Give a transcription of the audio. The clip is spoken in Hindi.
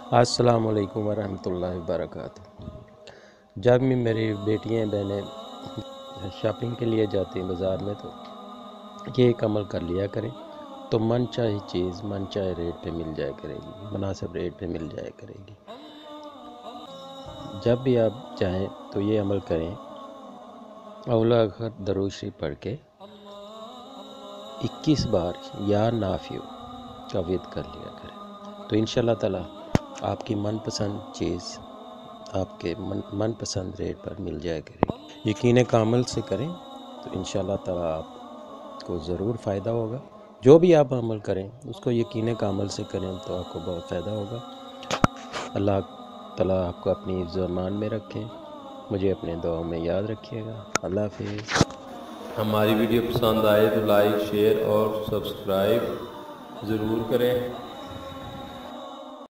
अस्सलामुअलैकुम वरहमतुल्लाहि वबरकातुहू। जब भी मेरी बेटियां बहनें शॉपिंग के लिए जाती हैं बाज़ार में, तो ये एक अमल कर लिया करें तो मन चाहे चीज़ मन चाहे रेट पे मिल जाया करेगी, मुनासिब रेट पे मिल जाया करेगी। जब भी आप चाहें तो ये अमल करें। अवला अखर दरूद शरीफ पढ़ के 21 बार या नाफियो का विद कर लिया करें, तो इंशाअल्लाह ताला आपकी मनपसंद चीज़ आपके मनपसंद रेट पर मिल जाया करेगी। यकीन कामिल से करें तो इंशाअल्लाह ताला आपको ज़रूर फ़ायदा होगा। जो भी आप अमल करें उसको यकीन कामिल से करें तो आपको बहुत फ़ायदा होगा। अल्लाह ताला आपको अपनी ज़मान में रखे। मुझे अपने दुआओं में याद रखिएगा। अल्लाह हाफ़िज़। हमारी वीडियो पसंद आए तो लाइक शेयर और सब्सक्राइब ज़रूर करें।